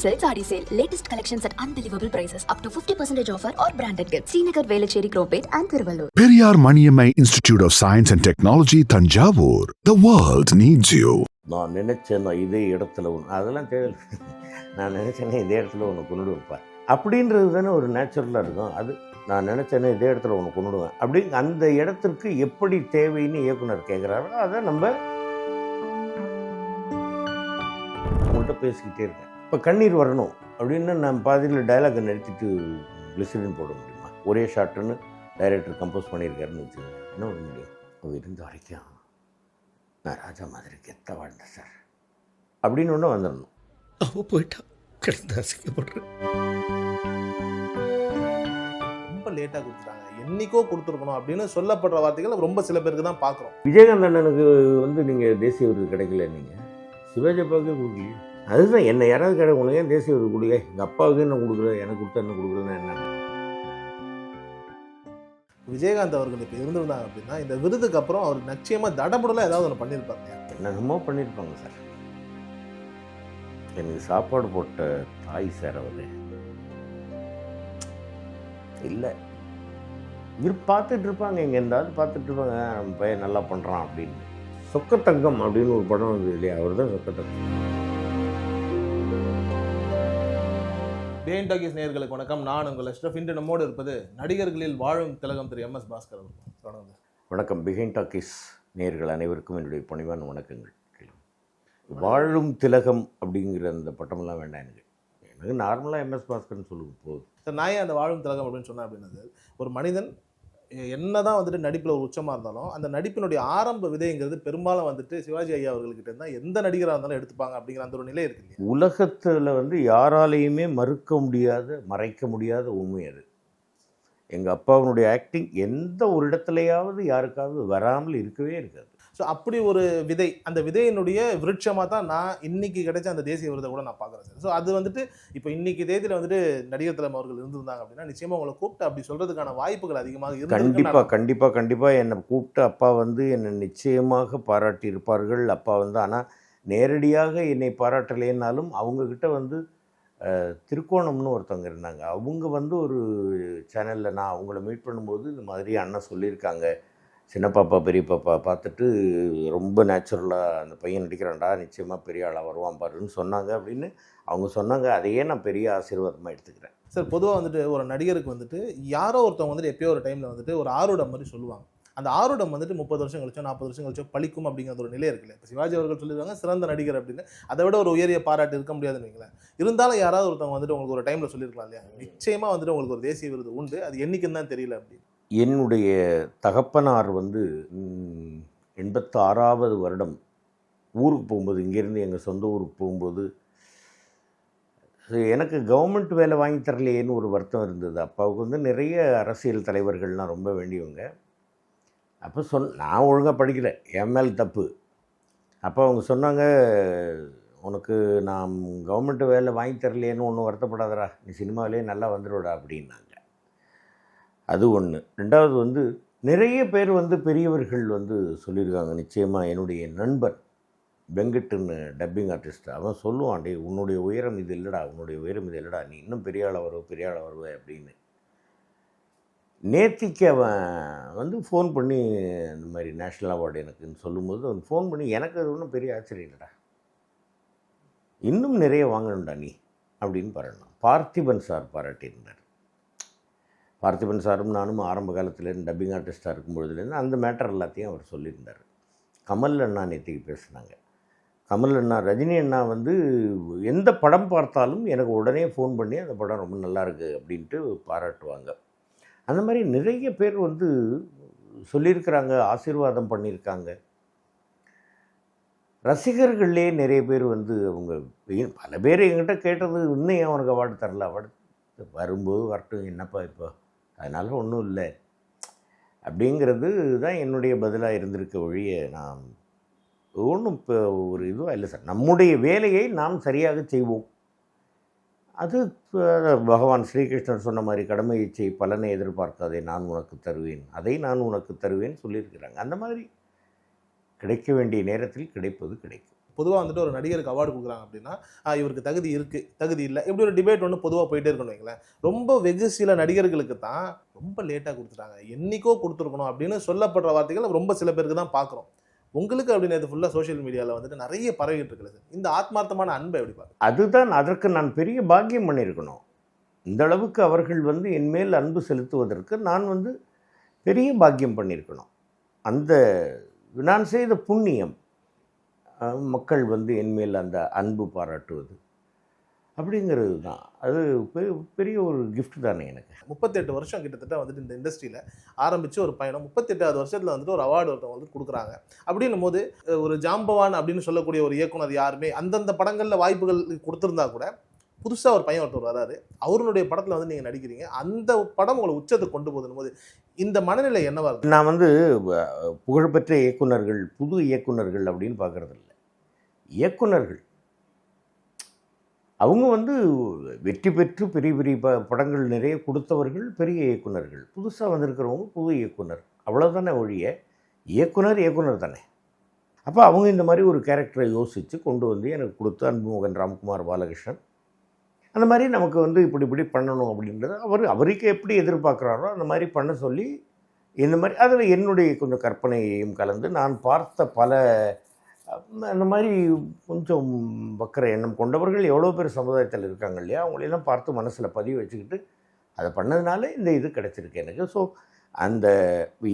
J Sari Sale. Latest collections at unbelievable prices. Up to 50% offer or branded gifts. Srinagar, Velachery, Cropate and Thiruvallur. Periyar Maniammai Institute of Science and Technology, Thanjavur. The world needs you. நான் நினச்சேன்னா இதே இடத்துல ஒன்று அதெல்லாம் தேவையில்லை. நான் நினச்சேன்னா இதே இடத்துல ஒன்று கொண்டு வைப்பேன் அப்படின்றது தானே ஒரு நேச்சுரலாக இருக்கும். அது நான் நினச்சேன்னா இதே இடத்துல ஒன்று கொண்டுடுவேன் அப்படி அந்த இடத்திற்கு எப்படி தேவைன்னு இயக்குனர் கேட்குறாரோ அதை நம்ம அவங்கள்ட்ட பேசிக்கிட்டே இருக்கேன். இப்போ கண்ணீர் வரணும் அப்படின்னு நான் பாதியில் டைலாகை நிறுத்திட்டு கிளிசரின் போட முடியுமா? ஒரே ஷாட்டுன்னு டைரக்டர் கம்போஸ் பண்ணியிருக்காருன்னு வச்சுக்கோங்க, என்ன பண்ண முடியும்? அது இருந்த வரைக்கும் நான் ராஜா மாதிரி கெத்த வாழ்ந்தேன் சார் அப்படின்னு ஒன்று வந்துடணும். அவ போயிட்டா கிடந்து அசிக்கப்படுறேன். ரொம்ப லேட்டாக கொடுத்துட்டாங்க, என்னைக்கோ கொடுத்துருக்கணும் அப்படின்னு சொல்லப்படுற வார்த்தைகள் ரொம்ப சில பேருக்கு தான் பார்க்குறோம். விஜயகாந்த் அண்ணனுக்கு வந்து நீங்கள் தேசிய விருது கிடைக்கல, நீங்கள் சிவாஜி அப்பாவுக்கே கொடுக்கலையே. அதுதான் என்ன யாராவது கிடையாது, உங்களுக்கு ஏன் தேசிய விருது கொடுக்க? எங்கள் அப்பாவுக்கு என்ன கொடுக்கல, எனக்கு கொடுத்தா என்ன கொடுக்கலன்னு என்ன? விஜயகாந்த் அவர்கள் இப்போ இருந்திருந்தாங்க அப்படின்னா இந்த விருதுக்கு அப்புறம் அவர் நிச்சயமாக தடபுடலாம் ஏதாவது ஒன்று பண்ணியிருப்பாங்க. என்னென்னமோ பண்ணியிருப்பாங்க சார். எனக்கு சாப்பாடு போட்ட தாய் சார் அவர் இல்லை. இவர் பார்த்துட்டு இருப்பாங்க, இங்கே இருந்தாலும் பார்த்துட்டு இருப்பாங்க, நம்ம பையன் நல்லா பண்ணுறான் அப்படின்னு. சொக்கத்தங்கம் அப்படின்னு ஒரு படம் வந்தது இல்லையா, அவர் தான் சொக்கத்தங்கம். பிஹைண்ட் டாக்கீஸ் நேயர்களுக்கு வணக்கம். நான் உங்கள் அஷ்ரஃப். இன்று நம்மோடு இருப்பது நடிகர்களில் வாழும் திலகம் திரு MS பாஸ்கர் அவர்கள். வணக்கம். பிஹைண்ட் டாக்கீஸ் நேயர்கள் அனைவருக்கும் என்னுடைய பணிவான வணக்கங்கள். வாழும் திலகம் அப்படிங்கிற அந்த பட்டமெல்லாம் வேண்டாம் எனக்கு நார்மலாக MS பாஸ்கர்னு சொல்லுங்க போதும் சார். நான் ஏன் அந்த வாழும் திலகம் அப்படின்னு சொன்னேன் அப்படின்னது, ஒரு மனிதன் என்னதான் வந்துட்டு நடிப்பில் ஒரு உச்சமாக இருந்தாலும் அந்த நடிப்பினுடைய ஆரம்ப விதைங்கிறது பெரும்பாலும் வந்துட்டு சிவாஜி ஐயா அவர்கள்கிட்ட இருந்தால் எந்த நடிகராக இருந்தாலும் எடுத்துப்பாங்க அப்படிங்கிற அந்த ஒரு நிலை இருக்கு இல்லையா? உலகத்தில் வந்து யாராலையுமே மறுக்க முடியாத மறைக்க முடியாத உண்மை அது. எங்கள் அப்பாவுடைய ஆக்டிங் எந்த ஒரு இடத்துலையாவது யாருக்காவது வராமல் இருக்கவே இருக்காது. ஸோ அப்படி ஒரு விதை, அந்த விதையினுடைய விருட்சமாக தான் நான் இன்னைக்கு கிடைச்ச அந்த தேசிய விருதை கூட நான் பார்க்குறேன் சார். ஸோ அது வந்துட்டு இப்போ இன்னைக்கு தேதியில் வந்துட்டு நடிகர் திலகம் அவர்கள் இருந்திருந்தாங்க அப்படின்னா நிச்சயமாக உங்களை கூப்பிட்டு அப்படி சொல்கிறதுக்கான வாய்ப்புகள் அதிகமாக இருக்கு. கண்டிப்பாக என்னை கூப்பிட்டு அப்பா வந்து என்னை நிச்சயமாக பாராட்டி இருப்பார்கள். அப்பா வந்து ஆனால் நேரடியாக என்னை பாராட்டலைன்னாலும் அவங்கக்கிட்ட வந்து திருக்கோணம்னு ஒருத்தவங்க இருந்தாங்க. அவங்க வந்து ஒரு சேனலில் நான் அவங்கள மீட் பண்ணும்போது இந்த மாதிரி அண்ணன் சொல்லியிருக்காங்க, சின்ன பாப்பா பெரிய பாப்பா பார்த்துட்டு ரொம்ப நேச்சுரலாக அந்த பையன் நடிக்கிறான்டா, நிச்சயமாக பெரிய ஆளாக வருவான் பாருன்னு சொன்னாங்க அப்படின்னு அவங்க சொன்னாங்க. அதையே நான் பெரிய ஆசீர்வாதமாக எடுத்துக்கிறேன் சார். பொதுவாக வந்துட்டு ஒரு நடிகருக்கு வந்துட்டு யாரோ ஒருத்தவங்க வந்துட்டு எப்பயோ ஒரு டைமில் வந்துட்டு ஒரு ஆரோடம் மாதிரி சொல்லுவாங்க. அந்த ஆரோடம் வந்துட்டு 30 வருஷம் கழிச்சோ 40 வருஷம் கழிச்சோ பழிக்கும் அப்படிங்கிற ஒரு நிலை இருக்குல்ல. இப்போ சிவாஜி அவர்கள் சொல்லியிருக்காங்க சிறந்த நடிகர் அப்படின்னு, அதை விட ஒரு உயரிய பாராட்டு இருக்க முடியாதுன்னு வைங்களேன். இருந்தாலும் யாராவது ஒருத்தவங்க வந்துட்டு உங்களுக்கு ஒரு டைமில் சொல்லியிருக்கலாம் இல்லையா, நிச்சயமாக வந்துட்டு உங்களுக்கு ஒரு தேசிய விருது உண்டு, அது என்னைக்குன்னு தான் தெரியல அப்படின்னு. என்னுடைய தகப்பனார் வந்து 86வது வருடம் ஊருக்கு போகும்போது, இங்கேருந்து எங்கள் சொந்த ஊருக்கு போகும்போது எனக்கு கவர்மெண்ட் வேலை வாங்கி தரலையேன்னு ஒரு வருத்தம் இருந்தது. அப்பாவுக்கு வந்து நிறைய அரசியல் தலைவர்கள்லாம் ரொம்ப வேண்டியவங்க. அப்போ நான் ஒழுங்காக படிக்கலை, என் மேல் தப்பு. அப்போ அவங்க சொன்னாங்க, உனக்கு நான் கவர்மெண்ட் வேலை வாங்கி தரலையேன்னு ஒன்றும் வருத்தப்படாதடா, நீ சினிமாவிலே நல்லா வந்துடுடா அப்படின்னாங்க. அது ஒன்று. ரெண்டாவது வந்து நிறைய பேர் வந்து பெரியவர்கள் வந்து சொல்லியிருக்காங்க. நிச்சயமாக என்னுடைய நண்பர் வெங்கட்டுன்னு டப்பிங் ஆர்டிஸ்ட், அவன் சொல்லுவான், டே உன்னுடைய உயரம் இது இல்லைடா, உன்னுடைய உயரம் இது இல்லைடா, நீ இன்னும் பெரிய ஆளாக வருவே அப்படின்னு. நேத்திக்கு அவன் வந்து ஃபோன் பண்ணி இந்த மாதிரி நேஷ்னல் அவார்டு எனக்குன்னு சொல்லும்போது அவன் ஃபோன் பண்ணி, எனக்கு அது ஒன்றும் பெரிய ஆச்சரியம் இல்லைடா, இன்னும் நிறைய வாங்கணும்டா நீ அப்படின்னு பாராட்டினான். பார்த்திபன் சார் பாராட்டியிருந்தார். பார்த்திபன் சாரும் நானும் ஆரம்ப காலத்துலேருந்து டப்பிங் ஆர்டிஸ்ட்டாக இருக்கும்பொழுதுலேருந்து அந்த மேட்டர் எல்லாத்தையும் அவர் சொல்லியிருந்தார். கமல் அண்ணா நேற்றுக்கு பேசினாங்க. கமல் அண்ணா, ரஜினி அண்ணா வந்து எந்த படம் பார்த்தாலும் எனக்கு உடனே ஃபோன் பண்ணி அந்த படம் ரொம்ப நல்லாயிருக்கு அப்படின்ட்டு பாராட்டுவாங்க. அந்த மாதிரி நிறைய பேர் வந்து சொல்லியிருக்கிறாங்க, ஆசீர்வாதம் பண்ணியிருக்காங்க. ரசிகர்கள்லே நிறைய பேர் வந்து அவங்க பல பேர் என்கிட்ட கேட்டது, இன்னும் ஏன் அவனுக்கு அவார்டு தரல, அவார்டு வரும்போது வரட்டும், என்னப்பா இப்போ அதனால் ஒன்றும் இல்லை அப்படிங்கிறது தான் என்னுடைய பதிலாக இருந்திருக்க ஒழிய நான் ஒன்றும் இப்போ ஒரு இதுவாக இல்லை சார். நம்முடைய வேலையை நாம் சரியாக செய்வோம். அது பகவான் ஸ்ரீகிருஷ்ணர் சொன்ன மாதிரி, கடமையை செய், பலனை எதிர்பார்க்காதே, நான் உனக்கு தருவேன், அதை நான் உனக்கு தருவேன் சொல்லியிருக்கிறாங்க. அந்த மாதிரி கிடைக்க வேண்டிய நேரத்தில் கிடைப்பது கிடைக்கும். பொதுவாக வந்துட்டு ஒரு நடிகருக்கு அவார்டு கொடுக்குறாங்க அப்படின்னா இவருக்கு தகுதி இருக்குது தகுதி இல்லை இப்படி ஒரு டிபேட் ஒன்று பொதுவாக போயிட்டே இருக்கணும் வைங்களேன். ரொம்ப வெகு சில நடிகர்களுக்கு தான் ரொம்ப லேட்டாக கொடுத்துட்டாங்க, என்னைக்கோ கொடுத்துருக்கணும் அப்படின்னு சொல்லப்படுற வார்த்தைகள் ரொம்ப சில பேருக்கு தான் பார்க்குறோம். உங்களுக்கு அப்படின்னு இது ஃபுல்லாக சோஷியல் மீடியாவில் வந்துட்டு நிறைய பரவிட்டு இருக்குது. இந்த ஆத்மார்த்தமான அன்பை எப்படி பார்க்க? அதுதான், அதற்கு நான் பெரிய பாக்கியம் பண்ணியிருக்கணும். இந்த அளவுக்கு அவர்கள் வந்து என்மேல் அன்பு செலுத்துவதற்கு நான் வந்து பெரிய பாக்கியம் பண்ணியிருக்கணும். அந்த நான் செய்த புண்ணியம், மக்கள் வந்து என்மேல் அந்த அன்பு பாராட்டுவது அப்படிங்கிறது தான். அது பெரிய ஒரு கிஃப்ட் தானே எனக்கு. 38 வருஷம் கிட்டத்தட்ட வந்துட்டு இந்த இண்டஸ்ட்ரியில் ஆரம்பித்து ஒரு பயணம் 38வது வருஷத்தில் வந்துட்டு ஒரு அவார்டு ஒருத்தவங்க வந்து கொடுக்குறாங்க. அப்படின்னும் போது ஒரு ஜாம்பவான் அப்படின்னு சொல்லக்கூடிய ஒரு இயக்குனர் யாருமே அந்தந்த படங்களில் வாய்ப்புகள் கொடுத்துருந்தா கூட புதுசாக ஒரு பையன் ஒருத்தர் வராரு, அவருடைய படத்தில் வந்து நீங்கள் நடிக்கிறீங்க, அந்த படம் உங்களை உச்சத்துக்கு கொண்டு போதும் போது இந்த மனநிலை என்னவா இருக்கு? நான் வந்து புகழ்பெற்ற இயக்குனர்கள், புது இயக்குனர்கள் அப்படின்னு பார்க்குறது இல்லை. இயக்குனர்கள் அவங்க வந்து வெற்றி பெற்று பெரிய பெரிய படங்கள் நிறைய கொடுத்தவர்கள் பெரிய இயக்குனர்கள். புதுசாக வந்திருக்கிறவங்க புது இயக்குனர், அவ்வளோதானே ஒழிய இயக்குனர் தானே. அப்போ அவங்க இந்த மாதிரி ஒரு கேரக்டரை யோசித்து கொண்டு வந்து எனக்கு கொடுத்து அன்புமகன் ராம்குமார் பாலகிருஷ்ணன் அந்த மாதிரி நமக்கு வந்து இப்படி பண்ணணும் அப்படின்றது அவருக்கு எப்படி எதிர்பார்க்குறாரோ அந்த மாதிரி பண்ண சொல்லி இந்த மாதிரி அதில் என்னுடைய கொஞ்சம் கற்பனையையும் கலந்து நான் பார்த்த பல அந்த மாதிரி கொஞ்சம் வக்கர எண்ணம் கொண்டவர்கள் எவ்வளோ பேர் சமுதாயத்தில் இருக்காங்க இல்லையா, அவங்களெல்லாம் பார்த்து மனசில் பதிவு வச்சுக்கிட்டு அதை பண்ணதுனால இந்த இது கிடச்சிருக்கு எனக்கு. ஸோ அந்த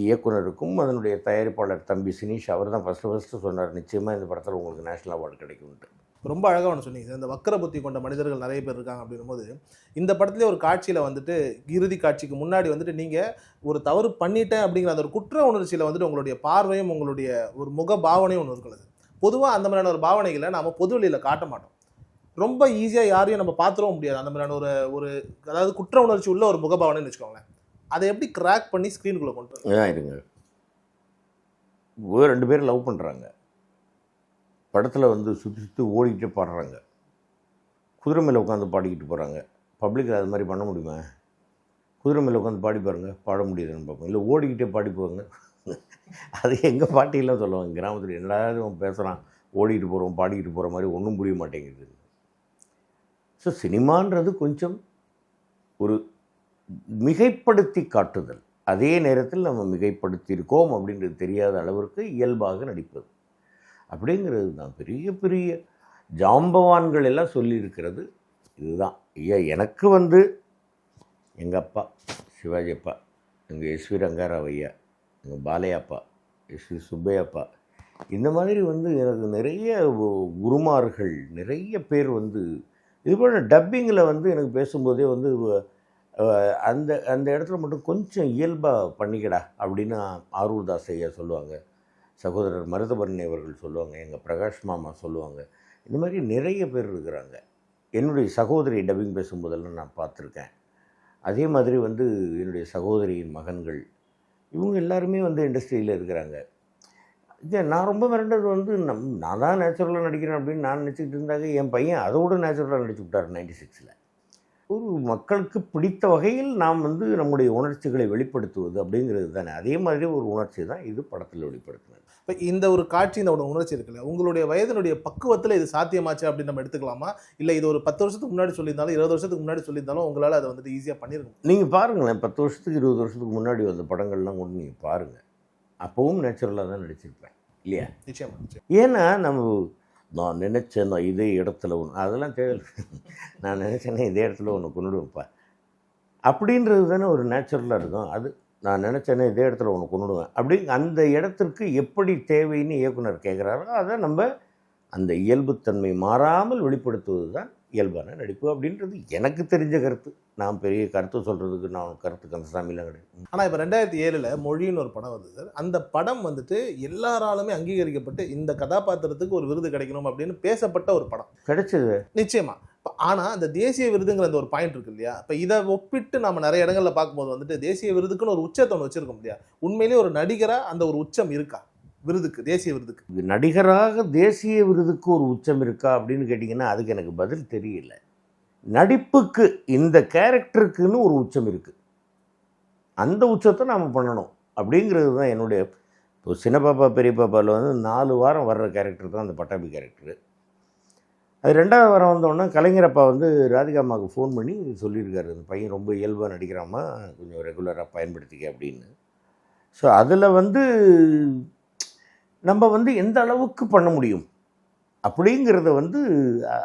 இயக்குனருக்கும் அதனுடைய தயாரிப்பாளர் தம்பி சினீஷ் அவர் தான் ஃபஸ்ட்டு சொன்னார், நிச்சயமாக இந்த படத்தில் உங்களுக்கு நேஷ்னல் அவார்டு கிடைக்கும்ட்டு. ரொம்ப அழகாக ஒன்று சொன்னீங்க. இந்த வக்கர புத்தி கொண்ட மனிதர்கள் நிறைய பேர் இருக்காங்க அப்படின்னும் போது இந்த படத்துலேயே ஒரு காட்சியில் வந்துட்டு இறுதி காட்சிக்கு முன்னாடி வந்துட்டு நீங்கள் ஒரு தவறு பண்ணிட்டேன் அப்படிங்கிற அந்த ஒரு குற்ற உணர்ச்சியில் வந்துட்டு உங்களுடைய பார்வையும் உங்களுடைய ஒரு முக பாவனையும் ஒன்று இருக்கிறது. பொதுவாக அந்த மாதிரியான ஒரு பாவனைகளை நம்ம பொது வெளியில் காட்ட மாட்டோம், ரொம்ப ஈஸியாக யாரையும் நம்ம பார்த்துடவும் முடியாது. அந்த மாதிரியான ஒரு அதாவது குற்ற உணர்ச்சி உள்ள ஒரு முகபாவனைன்னு வச்சுக்கோங்களேன், அதை எப்படி கிராக் பண்ணி ஸ்க்ரீனுக்குள்ளே கொண்டு இருங்க. 2 பேர் லவ் பண்ணுறாங்க, படத்தில் வந்து சுற்றி ஓடிக்கிட்டு பாடுறாங்க, குதிரை மேலே உட்காந்து பாடிக்கிட்டு போகிறாங்க. பப்ளிக்கில் அது மாதிரி பண்ண முடியுமா? குதிரை மேலே உட்காந்து பாடி பாருங்க, பாட முடியுதுன்னு பார்ப்போம். இல்லை ஓடிக்கிட்டே பாடி போவாங்க. அது எங்கள் பாட்டியெல்லாம் சொல்லுவாங்க, கிராமத்தில் எல்லாரும் பேசுகிறான், ஓடிக்கிட்டு போகிறோம் பாடிக்கிட்டு போகிற மாதிரி ஒன்றும் புரிய மாட்டேங்குது. ஸோ சினிமான்றது கொஞ்சம் ஒரு மிகைப்படுத்தி காட்டுதல், அதே நேரத்தில் நம்ம மிகைப்படுத்தியிருக்கோம் அப்படின்றது தெரியாத அளவிற்கு இயல்பாக நடிப்பது அப்படிங்கிறது தான். பெரிய பெரிய ஜாம்பவான்கள் எல்லாம் சொல்லியிருக்கிறது இதுதான். எனக்கு வந்து எங்கள் அப்பா சிவாஜி அப்பா, எங்கள் எஸ்வி ரங்காராவ் ஐயா, எங்கள் பாலையாப்பா, எஸ்வி சுப்பையப்பா, இந்த மாதிரி வந்து எனக்கு நிறைய குருமார்கள் நிறைய பேர் வந்து இதுபோல் டப்பிங்கில் வந்து எனக்கு பேசும்போதே வந்து அந்த அந்த இடத்துல மட்டும் கொஞ்சம் இயல்பாக பண்ணிக்கடா அப்படின்னு ஆரூர்தாஸ் ஐயா சொல்லுவாங்க, சகோதரர் மருதபரணி அவர்கள் சொல்லுவாங்க, எங்கள் பிரகாஷ் மாமா சொல்லுவாங்க. இந்த மாதிரி நிறைய பேர் இருக்கிறாங்க. என்னுடைய சகோதரி டப்பிங் பேசும்போதெல்லாம் நான் பார்த்துருக்கேன். அதே மாதிரி வந்து என்னுடைய சகோதரியின் மகன்கள் இவங்க எல்லாருமே வந்து இண்டஸ்ட்ரியில் இருக்கிறாங்க. நான் ரொம்ப மிரண்டது வந்து நான் தான் நேச்சுரலாக நடிக்கிறேன் அப்படின்னு நான் நினச்சிக்கிட்டு இருந்தாங்க. என் பையன் அதை விட நேச்சுரலாக நடிச்சு விட்டார் 96. ஒரு மக்களுக்கு பிடித்த வகையில் நாம் வந்து நம்முடைய உணர்ச்சிகளை வெளிப்படுத்துவது அப்படிங்கிறது தானே. அதே மாதிரி ஒரு உணர்ச்சி தான் இது படத்தில் வெளிப்படுத்தினது. இப்போ இந்த ஒரு காட்சி, இந்த ஒரு உணர்ச்சி இருக்குல்ல, உங்களுடைய வயதினுடைய பக்குவத்தில் இது சாத்தியமாச்சு அப்படின்னு நம்ம எடுத்துக்கலாமா? இல்லை இது ஒரு 10 வருஷத்துக்கு முன்னாடி சொல்லியிருந்தாலும் 20 வருஷத்துக்கு முன்னாடி சொல்லியிருந்தாலும் உங்களால் அதை வந்துட்டு ஈஸியாக பண்ணியிருக்கணும்? நீங்கள் பாருங்களேன், 10 வருஷத்துக்கு 20 வருஷத்துக்கு முன்னாடி வந்த படங்கள்லாம் கொண்டு நீங்கள் பாருங்கள், அப்போவும் நேச்சுரலாக தான் நடிச்சிருப்பேன் இல்லையா? நிச்சயமாக. ஏன்னா நான் நினச்சேன் நான் இதே இடத்துல ஒன்று, அதெல்லாம் தேவையில்லை. நான் நினச்சேன்னா இதே இடத்துல ஒன்று கொண்டுடுவேன்ப்பா அப்படின்றது தானே ஒரு நேச்சுரலாக இருக்கும். அது நான் நினச்சேன்னா இதே இடத்துல ஒன்று கொண்டுடுவேன் அப்படி அந்த இடத்திற்கு எப்படி தேவைன்னு இயக்குனர் கேட்குறாரோ அதை நம்ம அந்த இயல்புத்தன்மை மாறாமல் வெளிப்படுத்துவது தான் இயல்பான நடிப்பு அப்படின்றது எனக்கு தெரிஞ்ச கருத்து. நான் பெரிய கருத்து சொல்கிறதுக்கு நான் கருத்து கந்தசாமிலாம் கிடையாது. ஆனால் இப்போ 2007 மொழின்னு ஒரு படம் வந்து சார், அந்த படம் வந்துட்டு எல்லாராலுமே அங்கீகரிக்கப்பட்டு இந்த கதாபாத்திரத்துக்கு ஒரு விருது கிடைக்கணும் அப்படின்னு பேசப்பட்ட ஒரு படம் கிடைச்சது நிச்சயமாக. ஆனால் அந்த தேசிய விருதுங்கிற அந்த ஒரு பாயிண்ட் இருக்கு இல்லையா, இப்போ இதை ஒப்பிட்டு நம்ம நிறைய இடங்களில் பார்க்கும்போது வந்துட்டு தேசிய விருதுக்குன்னு ஒரு உச்சத்தை ஒன்று வச்சுருக்க முடியாது. உண்மையிலேயே ஒரு நடிகராக அந்த ஒரு உச்சம் இருக்கா விருதுக்கு, தேசிய விருதுக்கு? நடிகராக தேசிய விருதுக்கு ஒரு உச்சம் இருக்கா அப்படின்னு கேட்டிங்கன்னா அதுக்கு எனக்கு பதில் தெரியல. நடிப்புக்கு இந்த கேரக்டருக்குன்னு ஒரு உச்சம் இருக்குது, அந்த உச்சத்தை நாம் பண்ணணும் அப்படிங்கிறது தான் என்னுடைய. இப்போ சின்ன பாப்பா பெரிய பாப்பாவில் வந்து 4 வாரம் வர்ற கேரக்டர் தான் அந்த பட்டாபி கேரக்டரு. அது 2வது வாரம் வந்தோடனே கலைஞரப்பா வந்து ராதிகா அம்மாவுக்கு ஃபோன் பண்ணி சொல்லியிருக்காரு, இந்த பையன் ரொம்ப இயல்பாக நடிக்கிறாமா, கொஞ்சம் ரெகுலராக பயன்படுத்திக்க அப்படின்னு. ஸோ அதில் வந்து நம்ம வந்து எந்த அளவுக்கு பண்ண முடியும் அப்படிங்கிறத வந்து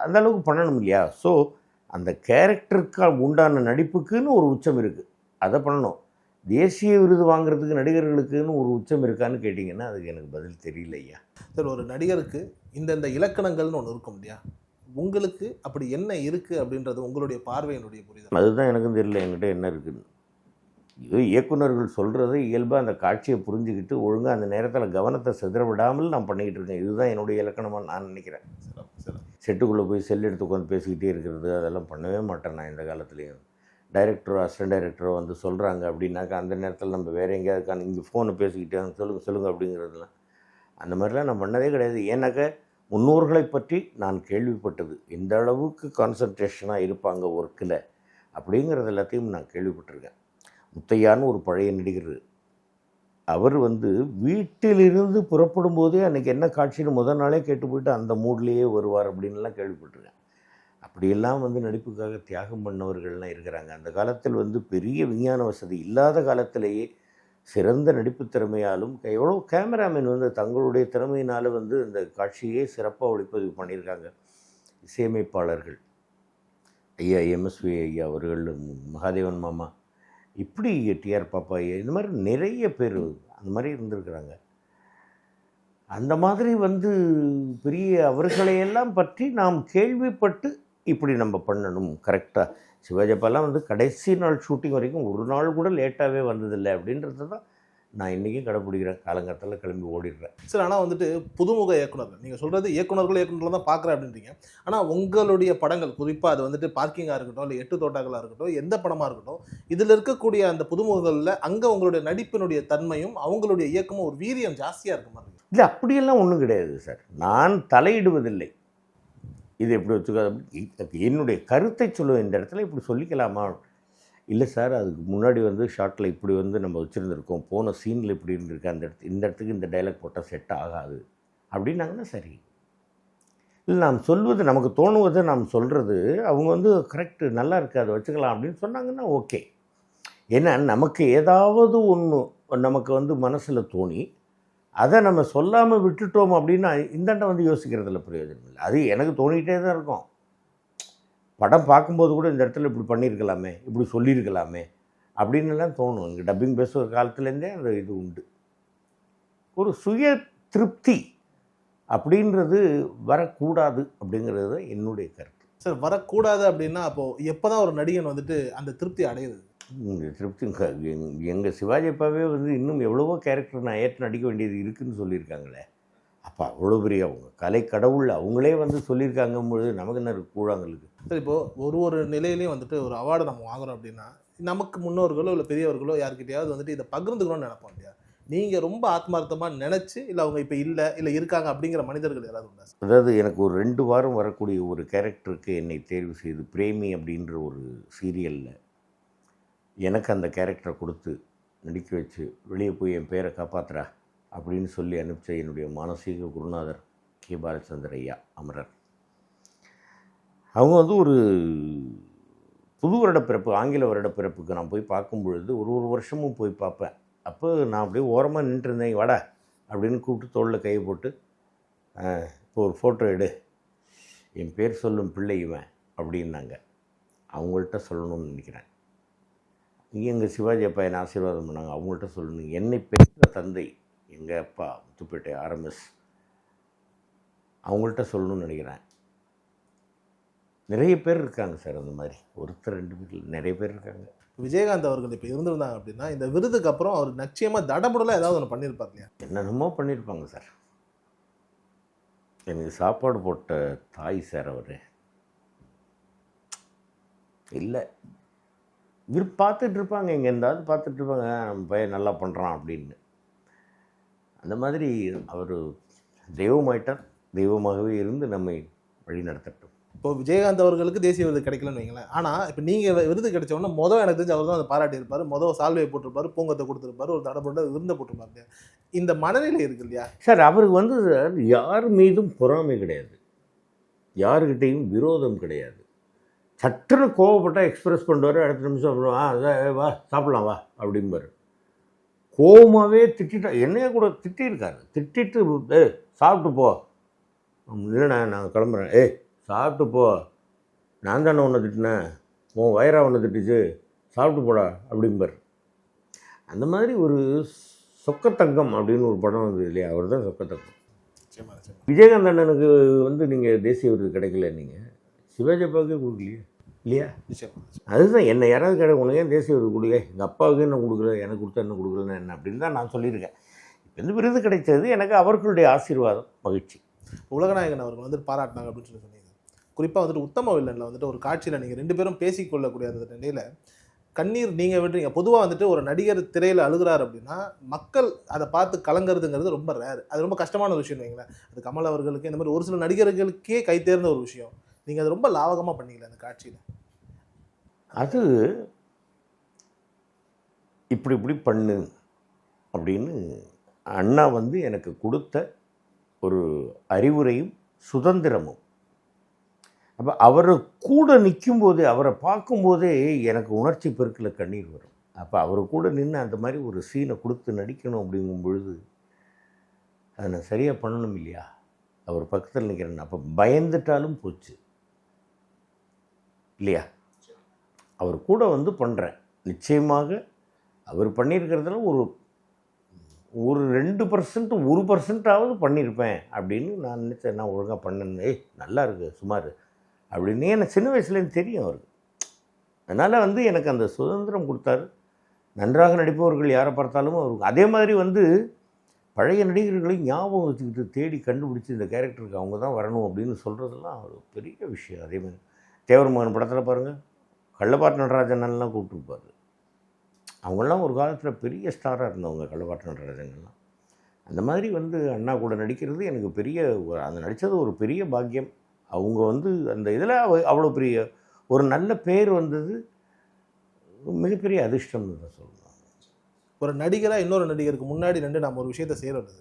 அந்த அளவுக்கு பண்ணணும் இல்லையா? ஸோ அந்த கேரக்டருக்கு உண்டான நடிப்புக்குன்னு ஒரு உச்சம் இருக்குது, அதை பண்ணணும். தேசிய விருது வாங்குறதுக்கு நடிகர்களுக்குன்னு ஒரு உச்சம் இருக்கான்னு கேட்டிங்கன்னா அதுக்கு எனக்கு பதில் தெரியல ஐயா. சார், ஒரு நடிகருக்கு இந்த இலக்கணங்கள்னு ஒன்று இருக்கும் இல்லையா, உங்களுக்கு அப்படி என்ன இருக்குது அப்படின்றது உங்களுடைய பார்வையினுடைய புரிதல்? அதுதான் எனக்கும் தெரியல என்கிட்ட என்ன இருக்குதுன்னு. இது இயக்குனர்கள் சொல்கிறத இயல்பாக அந்த காட்சியை புரிஞ்சுக்கிட்டு ஒழுங்காக அந்த நேரத்தில் கவனத்தை சிதற விடாமல் நான் பண்ணிக்கிட்டு இருக்கேன். இதுதான் என்னுடைய இலக்கணமாக நான் நினைக்கிறேன். செட்டுக்குள்ளே போய் செல் எடுத்து உட்காந்து பேசிக்கிட்டே இருக்கிறது அதெல்லாம் பண்ணவே மாட்டேன் நான் இந்த காலத்துலேயும். டைரக்டரோ அசிஸ்டன்ட் டைரக்டரோ வந்து சொல்கிறாங்க அப்படின்னாக்கா அந்த நேரத்தில் நம்ம வேறு எங்கேயாவது இங்கே ஃபோனை பேசிக்கிட்டே சொல்லுங்கள் அப்படிங்கிறதுலாம் அந்த மாதிரிலாம் நான் பண்ணதே கிடையாது. ஏன்னாக்கா முன்னோர்களை பற்றி நான் கேள்விப்பட்டது, இந்த அளவுக்கு கான்சன்ட்ரேஷனாக இருப்பாங்க ஒர்க்கில் அப்படிங்கிறது எல்லாத்தையும் நான் கேள்விப்பட்டிருக்கேன். முத்தையான்னு ஒரு பழைய நடிகர், அவர் வந்து வீட்டிலிருந்து புறப்படும் போதே அன்றைக்கி என்ன காட்சின்னு முதல் நாளே கேட்டு போயிட்டு அந்த மூட்லேயே வருவார் அப்படின்லாம் கேள்விப்பட்டிருக்கேன். அப்படியெல்லாம் வந்து நடிப்புக்காக தியாகம் பண்ணவர்கள்லாம் இருக்கிறாங்க. அந்த காலத்தில் வந்து பெரிய விஞ்ஞான வசதி இல்லாத காலத்திலேயே சிறந்த நடிப்பு திறமையாலும் எவ்வளோ கேமராமேன் வந்து தங்களுடைய திறமையினால் வந்து இந்த காட்சியே சிறப்பாக ஒளிப்பதிவு பண்ணியிருக்காங்க. இசையமைப்பாளர்கள் ஐயா எம்எஸ்வி ஐயா அவர்கள், மகாதேவன் மாமா, இப்படி டிஆர் பாப்பா ஐயா, இந்த மாதிரி நிறைய பேர் அந்த மாதிரி இருந்திருக்கிறாங்க. அந்த மாதிரி வந்து பெரிய அவர்களையெல்லாம் பற்றி நாம் கேள்விப்பட்டு இப்படி நம்ம பண்ணணும் கரெக்டாக. சிவாஜிப்பாலாம் வந்து கடைசி நாள் ஷூட்டிங் வரைக்கும் ஒரு நாள் கூட லேட்டாகவே வந்ததில்லை அப்படின்றது தான் நான் இன்றைக்கும் கடைப்பிடிக்கிறேன். காலங்காலத்தில் கிளம்பி ஓடிடுறேன். சார், ஆனால் வந்துட்டு புதுமுக இயக்குனர்கள், நீங்கள் சொல்கிறது இயக்குனர்கள் தான் பார்க்குறேன் அப்படின்றீங்க. ஆனால் உங்களுடைய படங்கள் குறிப்பாக அது வந்துட்டு பார்க்கிங்காக இருக்கட்டும், இல்லை 8 தோட்டாக்களாக இருக்கட்டும், எந்த படமாக இருக்கட்டும், இதில் இருக்கக்கூடிய அந்த புதுமுகங்களில் அங்கே உங்களுடைய நடிப்பினுடைய தன்மையும் அவங்களுடைய இயக்கமும் ஒரு வீரியம் ஜாஸ்தியாக இருக்க மாதிரி இருக்கு. இல்லை, அப்படியெல்லாம் ஒன்றும் கிடையாது சார். நான் தலையிடுவதில்லை. இது எப்படி வச்சுக்காது, என்னுடைய கருத்தை சொல்லுவேன். இந்த இடத்துல இப்படி சொல்லிக்கலாமா, இல்லை சார் அதுக்கு முன்னாடி வந்து ஷார்ட்டில் இப்படி வந்து நம்ம வச்சுருந்துருக்கோம், போன சீனில் இப்படி இருந்திருக்கு, அந்த இந்த இடத்துக்கு இந்த டைலாக் போட்டால் செட் ஆகாது அப்படின்னாங்கன்னா சரி. இல்லை, நாம் சொல்வது நமக்கு தோணுவதை நாம் சொல்கிறது அவங்க வந்து கரெக்டு நல்லா இருக்குது அதை வச்சுக்கலாம் அப்படின்னு சொன்னாங்கன்னா ஓகே. ஏன்னா நமக்கு ஏதாவது ஒன்று நமக்கு வந்து மனசில் தோணி அதை நம்ம சொல்லாமல் விட்டுட்டோம் அப்படின்னா இந்தாண்ட வந்து யோசிக்கிறதுல பிரயோஜனம் இல்லை. அது எனக்கு தோணிகிட்டே தான் இருக்கும். படம் பார்க்கும்போது கூட இந்த இடத்துல இப்படி பண்ணியிருக்கலாமே, இப்படி சொல்லியிருக்கலாமே அப்படின்னுலாம் தோணும். எனக்கு டப்பிங் பேசுகிற காலத்துலேருந்தே அந்த இது உண்டு. ஒரு சுய திருப்தி அப்படின்றது வரக்கூடாது அப்படிங்கிறது தான் என்னுடைய கருத்து. சார், வரக்கூடாது அப்படின்னா அப்போது எப்போ தான் ஒரு நடிகன் வந்துட்டு அந்த திருப்தி அடையுது? இந்த திருப்தி எங்கள் சிவாஜி அப்பாவே வந்து இன்னும் எவ்வளவோ கேரக்டர் நான் ஏற்று நடிக்க வேண்டியது இருக்குதுன்னு சொல்லியிருக்காங்களே. அப்போ அவ்வளோ பெரிய அவங்க கலை கடவுள் அவங்களே வந்து சொல்லியிருக்காங்கும் பொழுது நமக்கு என்ன கூழாங்களுக்கு. சார், இப்போது ஒரு நிலையிலையும் வந்துட்டு ஒரு அவார்டு நம்ம வாங்குறோம் அப்படின்னா நமக்கு முன்னோர்களோ இல்லை பெரியவர்களோ யார்கிட்டையாவது வந்துட்டு இதை பகிர்ந்துக்கணும்னு நினைப்போம் இல்லையா? நீங்கள் ரொம்ப ஆத்மார்த்தமாக நினச்சி, இல்லை அவங்க இப்போ இல்லை இருக்காங்க அப்படிங்கிற மனிதர்கள் யாராவது உண்டா? அதாவது எனக்கு ஒரு 2 வாரம் வரக்கூடிய ஒரு கேரக்டருக்கு என்னை தேர்வு செய்து பிரேமி அப்படின்ற ஒரு சீரியலில் எனக்கு அந்த கேரக்டரை கொடுத்து நடிக்க வச்சு வெளியே போய் என் பேரை காப்பாற்றுறா அப்படின்னு சொல்லி அனுப்பிச்ச என்னுடைய மானசீக குருநாதர் கே பாலச்சந்தர் ஐயா அமரர். அவங்க வந்து ஒரு புது வருடப்பிறப்பு, ஆங்கில வருடப்பிறப்புக்கு நான் போய் பார்க்கும் பொழுது ஒரு வருஷமும் போய் பார்ப்பேன். அப்போ நான் அப்படியே ஓரமாக நின்றுருந்தேன். வாடா அப்படின்னு கூப்பிட்டு தோளில் கையை போட்டு, இப்போ ஒரு ஃபோட்டோ எடு, என் பேர் சொல்லும் பிள்ளை இவன் அப்படின்னாங்க. அவங்கள்ட்ட சொல்லணும்னு நினைக்கிறேன். எங்கள் சிவாஜி அப்பா என்னை ஆசீர்வாதம் பண்ணாங்க. அவங்கள்ட்ட சொல்லணும், என்னை பெற்ற தந்தை எங்கள் அப்பா முத்துப்பேட்டை ஆர்எம்எஸ், அவங்கள்ட்ட சொல்லணும்னு நினைக்கிறேன். நிறைய பேர் இருக்காங்க சார் அந்த மாதிரி, ஒருத்தர் 2 பேர் நிறைய பேர் இருக்காங்க. விஜயகாந்த் அவர்கள் இப்போ இருந்திருந்தாங்க அப்படின்னா இந்த விருதுக்கு அப்புறம் அவர் நிச்சயமாக தடபுடலாக ஏதாவது ஒன்று பண்ணியிருப்பார் இல்லையா? என்னென்னமோ பண்ணியிருப்பாங்க சார். எனக்கு சாப்பாடு போட்ட தாய் சார் அவர். இல்லை, இவர் பார்த்துட்ருப்பாங்க, எங்கே இருந்தாலும் பார்த்துட்ருப்பாங்க, நம்ம பையன் நல்லா பண்ணுறான் அப்படின்னு. அந்த மாதிரி அவர் தெய்வமாயிட்டார், தெய்வமாகவே இருந்து நம்மை வழி நடத்தட்டும். இப்போ விஜயகாந்த் அவர்களுக்கு தேசிய விருது கிடைக்கலன்னு வைங்களேன். ஆனால் இப்போ நீங்கள் விருது கிடைச்ச உடனே எனக்கு தெரிஞ்சு அவர் தான் அதை பாராட்டியிருப்பார், சால்வையை போட்டிருப்பார், பூங்கத்தை கொடுத்துருப்பார், ஒரு தடப்பட்ட விருந்தை போட்டிருப்பார். இந்த மனநிலை இருக்கு இல்லையா சார்? அவருக்கு வந்து யார் மீதும் பொறாமை கிடையாது. யாருக்கிட்டேயும் விரோதம் கிடையாது. சட்டுன்னு கோவப்பட்டால் எக்ஸ்பிரஸ் பண்ணுவார், அடுத்த நிமிஷம் அப்புறம் வா சாப்பிட்லாம் வா அப்படிம்பார். கோவமாகவே திட்டா என்னைய கூட திட்டிருக்காரு. திட்டிட்டு சாப்பிட்டு போ, இல்லைண்ணா நான் கிளம்புறேன், சாப்பிட்டு போ, நான் தானே ஒன்று திட்டினேன், உன் வயிறா ஒன்று திட்டுச்சு, சாப்பிட்டு போடா அப்படிம்பார். அந்த மாதிரி ஒரு சொக்கத்தங்கம் அப்படின்னு ஒரு படம் வந்தது இல்லையா, அவர் தான் சொக்கத்தங்கம். விஜயகாந்த் அண்ணனுக்கு நீங்கள் தேசிய விருது கிடைக்கல, நீங்கள் சிவாஜி அப்பாவுக்கே கொடுக்கலையே இல்லையா? அதுதான் என்னை யாராவது கிடையாது, உனக்கு ஏன் தேசிய விருது கொடுக்கல, எங்கள் அப்பாவுக்கு என்ன கொடுக்கல, எனக்கு கொடுத்தா என்ன கொடுக்கலன்னு என்ன அப்படின்னு தான் நான் சொல்லியிருக்கேன். இப்போ விருது கிடைச்சது எனக்கு அவர்களுடைய ஆசீர்வாதம், மகிழ்ச்சி. உலகநாயகன் அவர்கள் பாராட்டினாங்க அப்படின்னு சொன்னீங்க. குறிப்பாக உத்தம வில்லனில் ஒரு காட்சியில் நீங்கள் 2 பேரும் பேசிக்கொள்ளக்கூடிய அந்த நிலையில் கண்ணீர் நீங்கள் விடுறீங்க. பொதுவாக ஒரு நடிகர் திரையில் அழுகிறார் அப்படின்னா மக்கள் அதை பார்த்து கலங்கிறதுங்கிறது ரொம்ப ரேர். அது ரொம்ப கஷ்டமான ஒரு விஷயம் வைங்களேன். அது கமல் அவர்களுக்கு இந்த மாதிரி ஒரு சில நடிகர்களுக்கே கை தேர்ந்த ஒரு விஷயம். நீங்கள் அது ரொம்ப லாவகமாக பண்ணீங்களா அந்த காட்சியில்? அது இப்படி பண்ணு அப்படின்னு அண்ணா எனக்கு கொடுத்த ஒரு அறிவுரையும் சுதந்திரமும். அப்போ அவரை கூட நிற்கும்போதே, அவரை பார்க்கும்போதே எனக்கு உணர்ச்சி பெருக்கில் கண்ணீர் வரும். அப்போ அவர் கூட நின்று அந்த மாதிரி ஒரு சீனை கொடுத்து நடிக்கணும் அப்படிங்கும் பொழுது அதை நான் சரியாக பண்ணணும் இல்லையா? அவர் பக்கத்தில் நிற்கிறேன், அப்போ பயந்துட்டாலும் போச்சு இல்லையா? அவர் கூட பண்ணுறேன். நிச்சயமாக அவர் பண்ணியிருக்கிறதுல ஒரு 2% 1% பண்ணியிருப்பேன் அப்படின்னு நான் நினச்சேன். நான் ஒழுங்காக பண்ணேன், நல்லா இருக்குது சுமார் அப்படின்னு எனக்கு சின்ன வயசுலேருந்து தெரியும் அவருக்கு. அதனால் எனக்கு அந்த சுதந்திரம் கொடுத்தாரு. நன்றாக நடிப்பவர்கள் யாரை பார்த்தாலும் அவருக்கு அதே மாதிரி பழைய நடிகர்களை ஞாபகம் வச்சுக்கிட்டு தேடி கண்டுபிடிச்சி இந்த கேரக்டருக்கு அவங்க தான் வரணும் அப்படின்னு சொல்கிறதெல்லாம் ஒரு பெரிய விஷயம். அதே மாதிரி தேவர் மகன் படத்தில் பாருங்கள், கள்ளப்பாட்டு நடராஜனெல்லாம் கூப்பிட்டுருப்பார். அவங்களாம் ஒரு காலத்தில் பெரிய ஸ்டாராக இருந்தவங்க, கள்ளப்பாட்டு நடராஜன்லாம். அந்த மாதிரி அண்ணா கூட நடிக்கிறது எனக்கு பெரிய, அந்த நடித்தது ஒரு பெரிய பாக்கியம். அவங்க அந்த இதில் அவ்வளோ பெரிய ஒரு நல்ல பேர் வந்தது மிகப்பெரிய அதிர்ஷ்டம்னு தான் சொல்லலாம். ஒரு நடிகராக இன்னொரு நடிகருக்கு முன்னாடி நின்று நம்ம ஒரு விஷயத்தை செய்கிறது.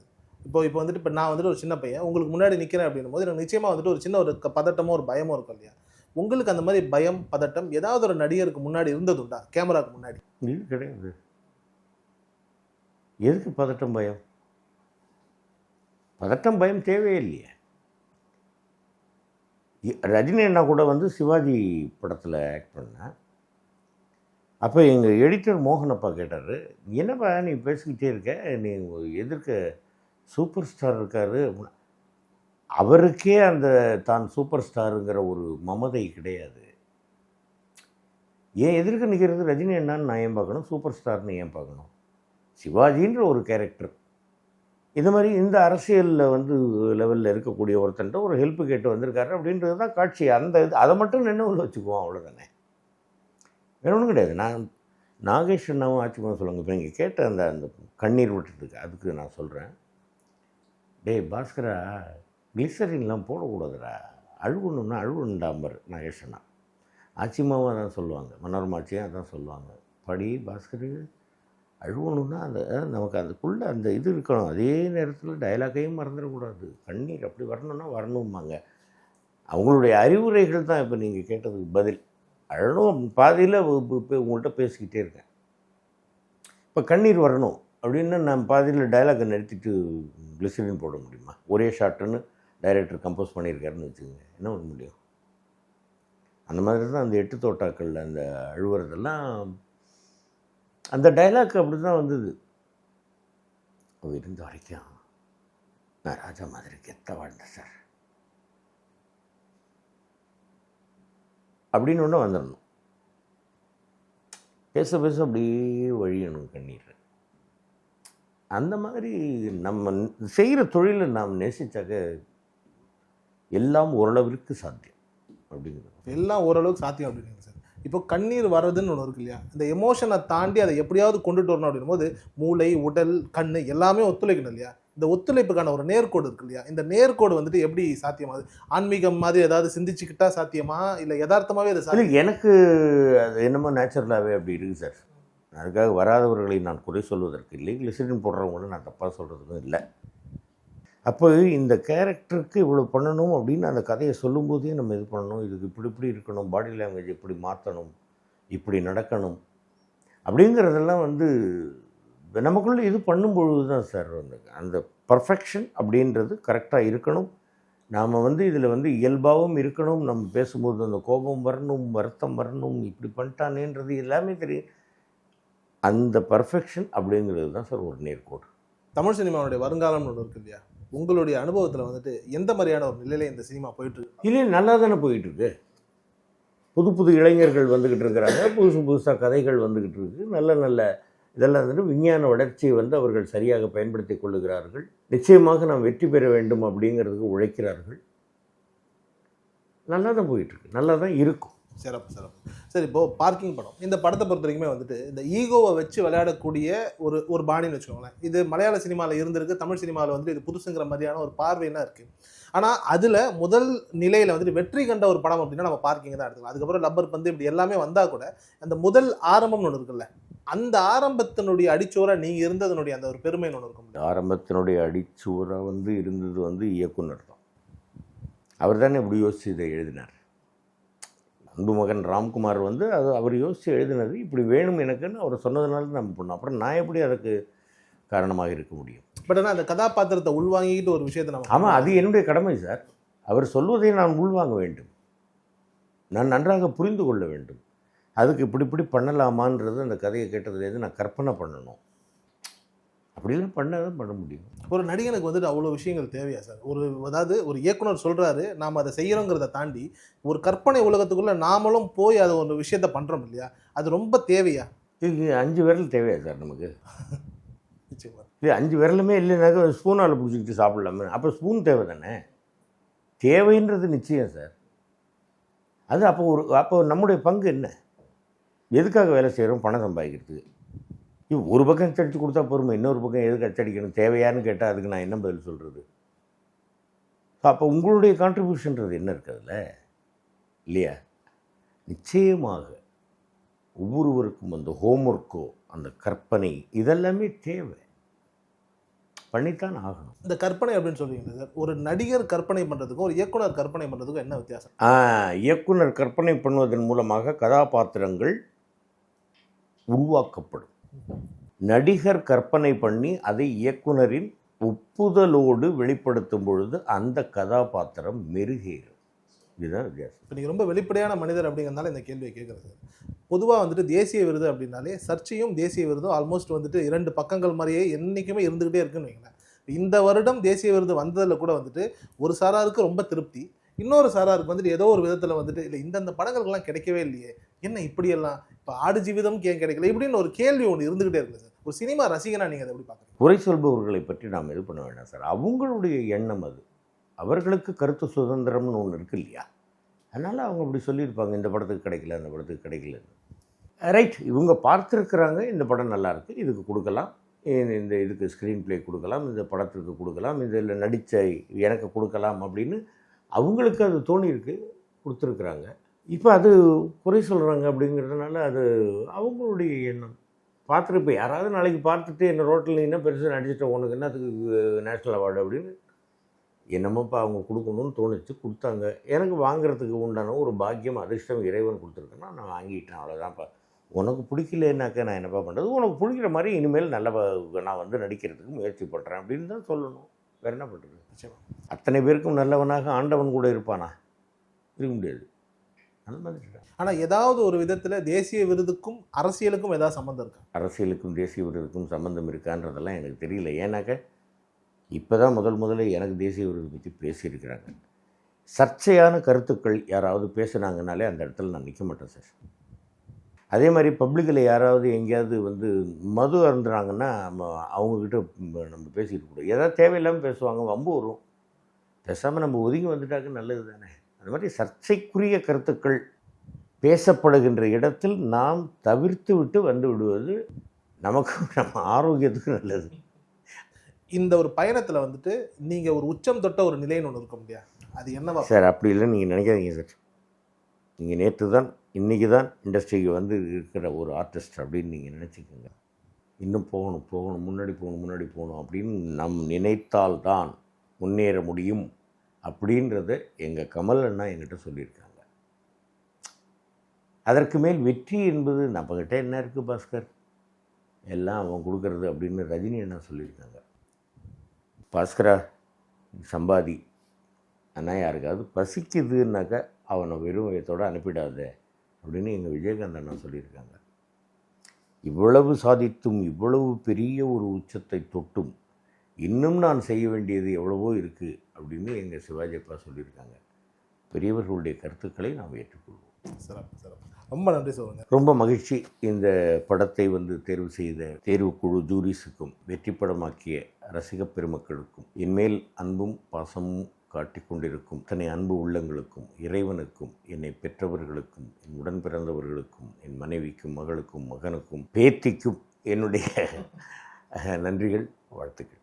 இப்போ இப்போ நான் ஒரு சின்ன பையன் உங்களுக்கு முன்னாடி நிற்கிறேன் அப்படின்னும் போது எனக்கு நிச்சயமாக ஒரு சின்ன ஒரு பதட்டமோ ஒரு பயமோ இருக்கும் இல்லையா? உங்களுக்கு அந்த மாதிரி பயம் பதட்டம் ஏதாவது ஒரு நடிகருக்கு முன்னாடி இருந்ததுண்டா? கேமராவுக்கு முன்னாடி இது கிடையாது. எதுக்கு பதட்டம் பயம்? பதட்டம் பயம் தேவையில்லையே. ரஜினி அண்ணா கூட சிவாஜி படத்தில் ஆக்ட் பண்ணேன். அப்போ எங்கள் எடிட்டர் மோகனப்பா கேட்டார், என்னப்பா நீ பேசிக்கிட்டே இருக்க, நீ எதிர்க்க சூப்பர் ஸ்டார் இருக்கார், அவருக்கே அந்த தான் சூப்பர் ஸ்டாருங்கிற ஒரு மமதை கிடையாது, ஏன் எதிர்க்க நிற்கிறது ரஜினி அண்ணான்னு நான் ஏன் பார்க்கணும், சூப்பர் ஸ்டார்னு ஏன் பார்க்கணும், சிவாஜின்ற ஒரு கேரக்டர். இது மாதிரி இந்த அரசியலில் லெவலில் இருக்கக்கூடிய ஒருத்தன்ட்ட ஒரு ஹெல்ப்பு கேட்டு வந்திருக்காரு அப்படின்றது தான் காட்சி. அந்த அதை மட்டும் நினைவில் வச்சுக்குவோம், அவ்வளோதானே, வேற ஒன்றும் கிடையாது. நான் நாகேஷ் அண்ணாவும் ஆட்சிமா சொல்லுவாங்க. இப்போ நீங்கள் கேட்ட அந்த கண்ணீர் விட்டுறதுக்கு அதுக்கு நான் சொல்கிறேன், டேய் பாஸ்கரா, கிளிசரின்லாம் போடக்கூடாதுடா, அழுகணும்னா அழுகுண்டாம்பர் நாகேஷ் அண்ணா. ஆச்சிமாவும் அதான் சொல்லுவாங்க, மனோரமாச்சியும் அதான் சொல்லுவாங்க, படி பாஸ்கர், அழுகணும்னா அந்த நமக்கு அதுக்குள்ளே அந்த இது இருக்கணும், அதே நேரத்தில் டைலாக்கையும் மறந்துடக்கூடாது, கண்ணீர் அப்படி வரணும்னா வரணும்பாங்க. அவங்களுடைய அறிவுரைகள் தான் இப்போ நீங்கள் கேட்டதுக்கு பதில். அழணும் பாதியில் உங்கள்கிட்ட பேசிக்கிட்டே இருக்கேன், இப்போ கண்ணீர் வரணும் அப்படின்னு நான் பாதியில் டைலாக்கை நிறுத்திட்டு கிளிசரின் போட முடியுமா? ஒரே ஷாட்டுன்னு டைரக்டர் கம்போஸ் பண்ணியிருக்காருன்னு வச்சுக்கோங்க, என்ன பண்ண முடியும்? அந்த மாதிரி தான் அந்த 8 தோட்டாக்களில் அந்த அழுவுறதெல்லாம் அந்த டைலாக் அப்படி தான் வந்தது. அவ இருந்த வரைக்கும் நான் ராஜா மாதிரி கெத்த வாழ்ந்தேன் சார் அப்படின்னு ஒன்று வந்துடணும். பேச பேச அப்படியே வழியணும் கண்ணீர். அந்த மாதிரி நம்ம செய்கிற தொழிலை நாம் நேசித்தாக்க எல்லாம் ஓரளவிற்கு சாத்தியம் அப்படிங்கிறது. எல்லாம் ஓரளவுக்கு சாத்தியம் அப்படிங்க சார். இப்போ கண்ணீர் வர்றதுன்னு ஒன்று இருக்கு இல்லையா, இந்த எமோஷனை தாண்டி அதை எப்படியாவது கொண்டுட்டு வரணும் அப்படின் போது மூளை, உடல், கண் எல்லாமே ஒத்துழைக்கணும் இல்லையா? இந்த ஒத்துழைப்புக்கான ஒரு நேர்கோடு இருக்கு இல்லையா, இந்த நேர்கோடு எப்படி சாத்தியமாகுது? ஆன்மீகம் மாதிரி ஏதாவது சிந்திச்சுக்கிட்டா சாத்தியமா, இல்லை யதார்த்தமாகவே அது சாத்தியம்? எனக்கு அது என்னமோ நேச்சுரலாகவே அப்படி இருக்குது சார். அதுக்காக வராதவர்களை நான் குறை சொல்வதற்கு இல்லை, கிளிசரின் போடுறவங்கள நான் தப்பாக சொல்கிறதுக்கும் இல்லை. அப்போ இந்த கேரக்டருக்கு இவ்வளோ பண்ணணும் அப்படின்னு அந்த கதையை சொல்லும்போதே நம்ம இது பண்ணணும், இதுக்கு இப்படி இருக்கணும், பாடி லாங்குவேஜ் இப்படி மாற்றணும், இப்படி நடக்கணும் அப்படிங்கிறதெல்லாம் வந்து நமக்குள்ளே இது பண்ணும்பொழுது தான் சார் வந்து அந்த பர்ஃபெக்ஷன் அப்படின்றது கரெக்டாக இருக்கணும். நாம் வந்து இதில் வந்து இயல்பாகவும் இருக்கணும், நம்ம பேசும்போது அந்த கோபம் வரணும், வருத்தம் வரணும், இப்படி பண்ணிட்டானேன்றது எல்லாமே தெரியும். அந்த பர்ஃபெக்ஷன் அப்படிங்கிறது தான் சார் ஒரு நேர்கோடு. தமிழ் சினிமாவுடைய வருங்காலம்னு ஒன்று இருக்கு இல்லையா, உங்களுடைய அனுபவத்தில் வந்துட்டு எந்த மாதிரியான ஒரு நிலையில இந்த சினிமா போயிட்டு இருக்கு? இல்லை, நல்லா தானே போயிட்டுருக்கு. புது புது இளைஞர்கள் வந்துக்கிட்டு இருக்கிறாங்க, புதுசாக கதைகள் வந்துக்கிட்டு இருக்குது. நல்ல நல்ல இதெல்லாம் வந்து விஞ்ஞான வளர்ச்சியை வந்து அவர்கள் சரியாக பயன்படுத்தி கொள்ளுகிறார்கள். நிச்சயமாக நாம் வெற்றி பெற வேண்டும் அப்படிங்கிறதுக்கு உழைக்கிறார்கள். நல்லா தான் போயிட்டுருக்கு, நல்லா தான் இருக்கும். சிறப்பு. சரி, இப்போது பார்க்கிங் படம், இந்த படத்தை பொறுத்த வரைக்குமே வந்துட்டு இந்த ஈகோவை வச்சு விளையாடக்கூடிய ஒரு பாணின்னு வச்சுக்கோங்களேன். இது மலையாள சினிமாவில் இருந்திருக்கு, தமிழ் சினிமாவில் வந்துட்டு இது புதுசுங்கிற மாதிரியான ஒரு பார்வையெல்லாம் இருக்குது. ஆனால் அதில் முதல் நிலையில் வந்துட்டு வெற்றி கண்ட ஒரு படம் அப்படின்னா நம்ம பார்க்கிங் தான் எடுத்துக்கலாம். அதுக்கப்புறம் லப்பர் பந்து இப்படி எல்லாமே வந்தால் கூட அந்த முதல் ஆரம்பம்னு ஒன்று இருக்குல்ல, அந்த ஆரம்பத்தினுடைய அடிச்சோராக நீங்கள் இருந்ததுனுடைய அந்த ஒரு பெருமைன்னு ஒன்று இருக்கும். ஆரம்பத்தினுடைய அடிச்சோராக வந்து இருந்தது வந்து இயக்குனர் தான். அவர் தானே இப்படி யோசிச்சு இதை எழுதினார். அன்பு மகன் ராம்குமார் வந்து அவர் யோசித்து எழுதினது இப்படி வேணும் எனக்குன்னு அவர் சொன்னதுனால நம்ம பண்ணோம். அப்புறம் நான் எப்படி அதுக்கு காரணமாக இருக்க முடியும்? பட் ஆனால் அந்த கதாபாத்திரத்தை உள்வாங்கிட்டு ஒரு விஷயத்தை நம்ம ஆமாம், அது என்னுடைய கடமை சார். அவர் சொல்வதை நான் உள்வாங்க வேண்டும், நான் நன்றாக புரிந்து கொள்ள வேண்டும். அதுக்கு இப்படி பண்ணலாமான்றது அந்த கதையை கேட்டதுலேருந்து நான் கற்பனை பண்ணணும். அப்படிலாம் பண்ணாதான் பண்ண முடியும். ஒரு நடிகனுக்கு வந்துட்டு அவ்வளோ விஷயங்கள் தேவையா சார்? அதாவது ஒரு இயக்குனர் சொல்கிறாரு, நாம் அதை செய்கிறோங்கிறத தாண்டி ஒரு கற்பனை உலகத்துக்குள்ளே நாமளும் போய் அதை ஒரு விஷயத்த பண்ணுறோம் இல்லையா, அது ரொம்ப தேவையா? இது 5 விரல் தேவையா சார் நமக்கு? நிச்சயமா இல்லை, 5 விரலுமே இல்லைனாக்கா ஸ்பூனால் பிடிச்சிக்கிட்டு சாப்பிடலாமே. அப்போ ஸ்பூன் தேவை தானே, தேவைன்றது நிச்சயம் சார். அது அப்போ நம்முடைய பங்கு என்ன? எதுக்காக வேலை செய்கிறோம்? பணம் சம்பாதிக்கிறதுக்கு. ஒரு பக்கம் அச்சடிச்சு கொடுத்தா பொறுமை, இன்னொரு பக்கம் எதுக்கு அச்சடிக்கணும்? தேவையான்னு கேட்டால் அதுக்கு நான் என்ன பதில் சொல்கிறது? அப்போ உங்களுடைய கான்ட்ரிபியூஷன்றது என்ன இருக்குதுல்ல இல்லையா? நிச்சயமாக ஒவ்வொருவருக்கும் அந்த ஹோம்ஒர்க்கோ அந்த கற்பனை இதெல்லாமே தேவை, பண்ணித்தான் ஆகணும். இந்த கற்பனை அப்படின்னு சொல்றீங்க சார், ஒரு நடிகர் கற்பனை பண்ணுறதுக்கும் ஒரு இயக்குனர் கற்பனை பண்ணுறதுக்கும் என்ன வித்தியாசம்? இயக்குனர் கற்பனை பண்ணுவதன் மூலமாக கதாபாத்திரங்கள் உருவாக்கப்படும். நடிகர் கற்பனை பண்ணி அதை இயக்குனரின் ஒப்புதலோடு வெளிப்படுத்தும் பொழுது அந்த கதாபாத்திரம் மெருகேறும். இதுதான் வித்தியாசம். இப்போ நீங்கள் ரொம்ப வெளிப்படையான மனிதர் அப்படிங்கிறதுனால இந்த கேள்வியை கேட்குறது. பொதுவாக வந்துட்டு தேசிய விருது அப்படின்னாலே சர்ச்சையும் தேசிய விருதும் ஆல்மோஸ்ட் வந்துட்டு 2 பக்கங்கள் மாதிரியே என்றைக்குமே இருந்துக்கிட்டே இருக்குன்னு வைங்களேன். இந்த வருடம் தேசிய விருது வந்ததில் கூட வந்துட்டு ஒரு சாராருக்கு ரொம்ப திருப்தி, இன்னொரு சாராருக்கு வந்துட்டு ஏதோ ஒரு விதத்தில் வந்துட்டு இல்லை இந்தந்த படங்களுக்கெல்லாம் கிடைக்கவே இல்லையே, என்ன இப்படியெல்லாம், இப்போ ஆடு ஜீவிதம் ஏன் கிடைக்கல, இப்படின்னு ஒரு கேள்வி ஒன்று இருந்துக்கிட்டே இருக்குது சார். ஒரு சினிமா ரசிகனா நீங்கள் அதை எப்படி பார்க்குறீங்க? குறை சொல்பவர்களை பற்றி நாம் இது பண்ண வேண்டாம் சார். அவங்களுடைய எண்ணம் அது, அவர்களுக்கு கருத்து சுதந்திரம்னு ஒன்று இருக்கு இல்லையா? அதனால் அவங்க அப்படி சொல்லியிருப்பாங்க, இந்த படத்துக்கு கிடைக்கல, அந்த படத்துக்கு கிடைக்கலன்னு. ரைட், இவங்க பார்த்துருக்குறாங்க, இந்த படம் நல்லாயிருக்கு, இதுக்கு கொடுக்கலாம், இந்த இதுக்கு ஸ்க்ரீன் ப்ளே கொடுக்கலாம், இந்த படத்திற்கு கொடுக்கலாம், இதில் நடித்த எனக்கு கொடுக்கலாம் அப்படின்னு அவங்களுக்கு அது தோணியிருக்கு, கொடுத்துருக்குறாங்க. இப்போ அது குறை சொல்கிறாங்க அப்படிங்கிறதுனால அது அவங்களுடைய எண்ணம். பார்த்துட்டு இப்போ யாராவது நாளைக்கு பார்த்துட்டு என்ன ரோட்டில் என்ன பெருசாக நடிச்சிட்டோம், உனக்கு என்னத்துக்கு நேஷ்னல் அவார்டு அப்படின்னு என்னமோப்பா அவங்க கொடுக்கணும்னு தோணுச்சு, கொடுத்தாங்க. எனக்கு வாங்குறதுக்கு உண்டான ஒரு பாக்கியம் அதிர்ஷ்டம் இறைவன் கொடுத்துருக்கேன்னா நான் வாங்கிட்டேன், அவ்வளோதான்ப்பா. உனக்கு பிடிக்கலனாக்கா நான் என்னப்பா பண்ணுறது? உனக்கு பிடிக்கிற மாதிரி இனிமேல் நல்ல நான் வந்து நடிக்கிறதுக்கு முயற்சி பண்ணுறேன் அப்படின்னு தான் சொல்லணும். வேறு என்ன பண்ணுறது? அத்தனை பேருக்கும் நல்லவனாக ஆண்டவன் கூட இருப்பானா? இருக்க முடியாது. அந்த மாதிரி. ஆனால் ஏதாவது ஒரு விதத்தில் தேசிய விருதுக்கும் அரசியலுக்கும் ஏதாவது சம்மந்தம் இருக்கா? அரசியலுக்கும் தேசிய விருதுக்கும் சம்மந்தம் இருக்கான்றதெல்லாம் எனக்கு தெரியல. ஏன்னாக்க இப்போ தான் முதல்ல எனக்கு தேசிய விருது பற்றி பேசியிருக்கிறாங்க. சர்ச்சையான கருத்துக்கள் யாராவது பேசுனாங்கனாலே அந்த இடத்துல நான் நிற்க மாட்டேன் சார். அதே மாதிரி பப்ளிக்கில் யாராவது எங்கேயாவது வந்து மது அருந்துறாங்கன்னா அவங்கக்கிட்ட நம்ம பேசிட்டு கூட ஏதாவது தேவையில்லாமல் பேசுவாங்க, வம்பு வரும். பேசாமல் நம்ம ஒதுங்கி வந்துட்டாக்க நல்லது தானே. அது மாதிரி சர்ச்சைக்குரிய கருத்துக்கள் பேசப்படுகின்ற இடத்தில் நாம் தவிர்த்து விட்டு வந்து விடுவது நமக்கு நம்ம ஆரோக்கியத்துக்கு நல்லது. இந்த ஒரு பயணத்தில் வந்துட்டு நீங்கள் ஒரு உச்சம் தொட்ட ஒரு நிலைன்னு ஒன்று இருக்க முடியாது, அது என்னவா சார்? அப்படி இல்லைன்னு நீங்கள் நினைக்காதீங்க சார். நீங்கள் நேற்று தான் இன்றைக்கி தான் இண்டஸ்ட்ரிக்கு வந்து இருக்கிற ஒரு ஆர்டிஸ்ட் அப்படின்னு நீங்கள் நினச்சிக்கோங்க. இன்னும் போகணும் முன்னாடி போகணும் அப்படின்னு நம் நினைத்தால்தான் முன்னேற முடியும் அப்படின்றத எங்கள் கமல் அண்ணா என்கிட்ட சொல்லியிருக்காங்க. அதற்கு மேல் வெற்றி என்பது நம்மக்கிட்ட என்ன இருக்குது பாஸ்கர், எல்லாம் அவன் கொடுக்கறது அப்படின்னு ரஜினி அண்ணா சொல்லியிருக்காங்க. பாஸ்கரா சம்பாதி, ஆனால் யாருக்காவது பசிக்குதுன்னாக்கா அவனை வெறும் வயத்தோடு அனுப்பிடாத அப்படின்னு எங்கள் விஜயகாந்த் அண்ணா சொல்லியிருக்காங்க. இவ்வளவு சாதித்தும் இவ்வளவு பெரிய ஒரு உச்சத்தை தொட்டும் இன்னும் நான் செய்ய வேண்டியது எவ்வளவோ இருக்குது அப்படின்னு எங்கள் சிவாஜி அப்பா சொல்லியிருக்காங்க. பெரியவர்களுடைய கருத்துக்களை நாம் ஏற்றுக்கொள்வோம். சிறப்பு சிறப்பு, ரொம்ப நன்றி சொல்லுங்கள். ரொம்ப மகிழ்ச்சி. இந்த படத்தை தேர்வு செய்த தேர்வுக்குழு ஜூரிஸுக்கும் வெற்றி படமாக்கிய ரசிகப் பெருமக்களுக்கும் என்மேல் அன்பும் பாசமும் காட்டிக் கொண்டிருக்கும் இத்தனை அன்பு உள்ளங்களுக்கும் இறைவனுக்கும் என்னை பெற்றவர்களுக்கும் என் உடன் பிறந்தவர்களுக்கும் என் மனைவிக்கும் மகளுக்கும் மகனுக்கும் பேத்திக்கும் என்னுடைய நன்றிகள், வாழ்த்துக்கள்.